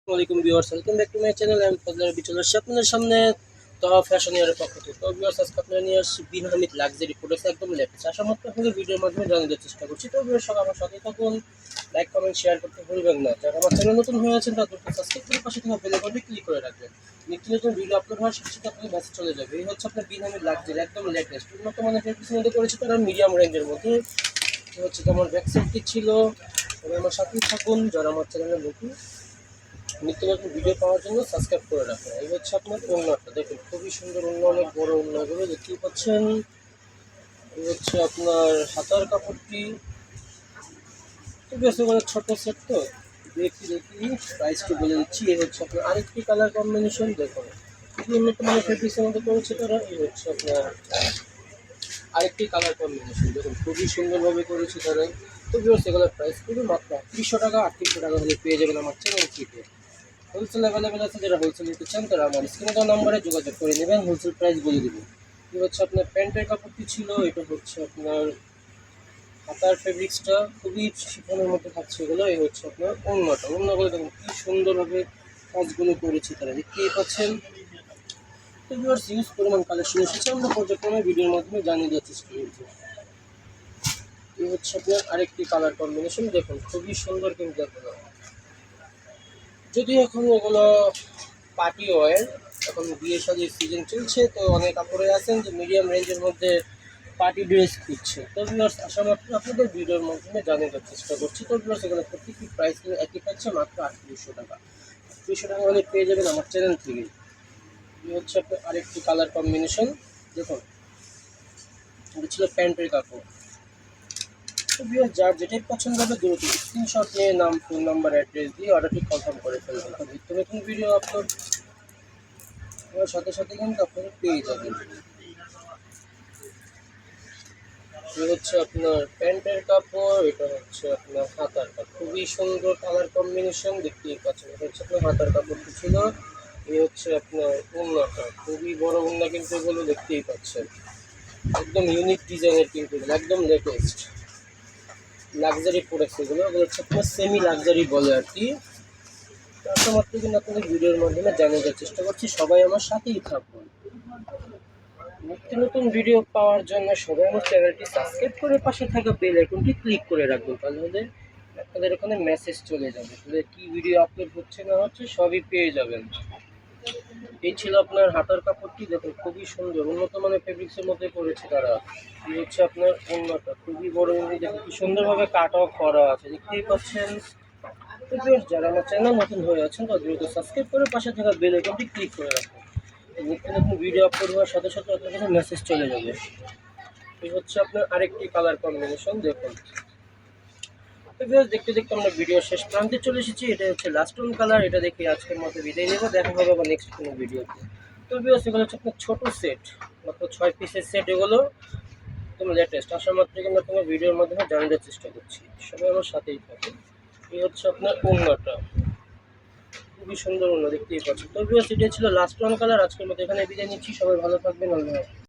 আসসালামাইকুম viewers, welcome back to my channel. আমি ফজলার রবি চলে আসছি আপনাদের সামনে তো ফ্যাশন ইয়ারের পক্ষ থেকে। তো ভিউয়ার্স, আজকে আপনারা নিয়ে আসছি বিন হামিদ লাক্সারি প্রোডাক্টস, একদম লেটেস্ট। আশা মতো আপনাদের ভিডিওর মাধ্যমে জানিয়ে দেওয়ার চেষ্টা করছি। তো ভিউয়ার্স, সবাই আমার সাথে থাকুন, লাইক কমেন্ট শেয়ার করতে ভুলবেন না। যারা আমার চ্যানেল নতুন হয়ে আছেন তাদেরকে সাবস্ক্রাইব করে পাশে থাকা বেল আইকনটি ক্লিক করে রাখবেন। নিত্য নতুন ভিডিও আপলোড হওয়ার সাথে সাথে আপনাদের মেসেজ চলে যাবে। এই হচ্ছে আপনার বিন হামিদ লাক্সারি, একদম লেটেস্ট উন্নত মানের ফেব্রিক্সের মধ্যে করেছে তারা, মিডিয়াম রেঞ্জের মধ্যে। তো হচ্ছে আমার ব্যাক সাইডটি ছিল। সবাই আমার সাথেই থাকুন, যারা আমার চ্যানেলে নতুন নিত্য নতুন ভিডিও পাওয়ার জন্য সাবস্ক্রাইব করে রাখুন। এই হচ্ছে আপনার ওড়নাটা, দেখুন খুবই সুন্দর ওড়না, অনেক বড় ওড়নাগুলো দেখতেই পাচ্ছেন। এই হচ্ছে আপনার হাতার কাপড়টি, ঠিক আছে, মানে ছোট সেট তো দেখি প্রাইসটি বলে দিচ্ছি। এই হচ্ছে আপনার আরেকটি কালার কম্বিনেশন, দেখুন খুবই উন্নত মানের ফেব্রিক্সের মধ্যে করেছে তারা। এই হচ্ছে আপনার আরেকটি কালার কম্বিনেশন, দেখুন খুবই সুন্দরভাবে করেছে তারা। তো ভিউয়ার্স, এগুলোর প্রাইস খুবই মাত্র 3800 টাকা। 3800 টাকা হলে পেয়ে যাবেন আমার চ্যানেল থেকে। হোলসেল অ্যাভেলেবেল আছে, যারা হোলসেল নিতে চান তারা আমার স্ক্রিনে দেওয়া নাম্বারে যোগাযোগ করে নেবেন, হোলসেল প্রাইস বলে দেবো। এই হচ্ছে আপনার প্যান্টের কাপড়টি ছিল, এটা হচ্ছে আপনার হাতার ফেব্রিক্সটা খুবই শিফনের মধ্যে থাকছে এগুলো। এই হচ্ছে আপনার অন্যগুলো দেখুন কি সুন্দরভাবে কাজগুলো করেছে তারা, দেখতেই পাচ্ছেন। তো ভিউয়ার্স, ইউজ পরিমাণ কালেকশন এসেছে, আমরা পর্যায়ক্রমে ভিডিওর মাধ্যমে জানিয়ে দেওয়ার চেষ্টা করছি। এই হচ্ছে আপনার আরেকটি কালার কম্বিনেশন, দেখুন খুবই সুন্দর কিন্তু দেখুন। যদি এখন এগুলো পার্টি ওয়্যার, এখন বিয়ে শাদীর সিজন চলছে, তো অনেক কাপড়ে আছেন যে মিডিয়াম রেঞ্জের মধ্যে পার্টি ড্রেস খুঁজছে। তো ভিউয়ার্স, আশা মাত্র আপনাদের ভিডিওর মাধ্যমে জানিয়ে দেওয়ার চেষ্টা করছি। তো ভিউয়ার্স, এগুলো প্রত্যেকটি প্রাইস কিন্তু একই পাচ্ছে, মাত্র 3800 টাকা। 3800 টাকা হলে পেয়ে যাবেন আমার চ্যানেল থেকে। এই হচ্ছে আপনার আরেকটি কালার কম্বিনেশন, দেখুন এটা ছিল প্যান্টের কাপড়। তো ভিউয়ার্স, যার যেটাই পছন্দ হবে দ্রুত স্ক্রিনশট নিয়ে নাম, ফোন নাম্বার, অ্যাড্রেস দিয়ে অর্ডারটি কনফার্ম করে ফেলবেন। নিত্য নতুন ভিডিও আপলোড হওয়ার সাথে সাথে কিন্তু আপনারা পেয়ে যাবেন। এটা হচ্ছে আপনার প্যান্টের কাপড়, এটা হচ্ছে আপনার হাতার কাপড়, খুবই সুন্দর কালার কম্বিনেশন, দেখতেই পাচ্ছেন। এটা হচ্ছে আপনার হাতার কাপড়টি ছিল। এই হচ্ছে আপনার ওড়নাটা, খুবই বড় ওড়না কিন্তু এগুলো, দেখতেই পাচ্ছেন। একদম ইউনিক ডিজাইনের কিন্তু এগুলো, একদম লেটেস্ট লাক্সারি প্রোডাক্টস এগুলো। এগুলো হচ্ছে আপনার সেমি লাক্সারি বলে আর কি। তার মাত্র কিন্তু আপনাদের ভিডিওর মাধ্যমে জানিয়ে দেওয়ার চেষ্টা করছি, সবাই আমার সাথেই থাকুন। নিত্য নতুন ভিডিও পাওয়ার জন্য সবাই আমার চ্যানেলটি সাবস্ক্রাইব করে পাশে থাকা বেল আইকনটি ক্লিক করে রাখবেন, তাহলে আপনাদের ওখানে মেসেজ চলে যাবে, তাহলে কি ভিডিও আপলোড হচ্ছে না হচ্ছে সবই পেয়ে যাবেন। এই ছিল আপনার হাতার কাপড়টি, দেখুন খুবই সুন্দর উন্নত মানের ফেব্রিক্সের মধ্যে করেছে তারা। এই হচ্ছে আপনার ওড়নাটা, খুবই বড় ওড়না, দেখুন কি সুন্দরভাবে কাট অফ করা আছে, দেখতেই পাচ্ছেন। তো ভিউয়ার্স, যারা আমার চ্যানেল নতুন হয়ে আছেন তারা দ্রুত সাবস্ক্রাইব করে পাশে থাকা বেল আইকনটি ক্লিক করে রাখুন। নিত্য নতুন ভিডিও আপলোড হওয়ার সাথে সাথে আপনার কাছে মেসেজ চলে যাবে। এই হচ্ছে আপনার আরেকটি কালার কম্বিনেশন, দেখুন। তো ভিউয়ার্স, দেখতে দেখতে আমরা ভিডিও শেষ প্রান্তে চলে এসেছি। এটা হচ্ছে লাস্ট ওয়ান কালার, এটা দেখে আজকের মতো বিদায় নেব, দেখা হবে আবার নেক্সট কোনো ভিডিওতে। তো ভিউয়ার্স, এগুলো হচ্ছে আপনার ছোটো সেট, মাত্র 6 পিসের সেট এগুলো, একদম লেটেস্ট। আসা মাত্র কিন্তু আপনার ভিডিওর মাধ্যমে জানার চেষ্টা করছি, সবাই আমার সাথেই থাকে। এই হচ্ছে আপনার ওড়নাটা, খুবই সুন্দর ওড়না, দেখতেই পাচ্ছেন। তো ভিউয়ার্স, এটা ছিল লাস্ট ওয়ান কালার। আজকের মতো এখানে বিদায় নিচ্ছি, সবাই ভালো থাকবেন, আল্লাহ হাফেজ।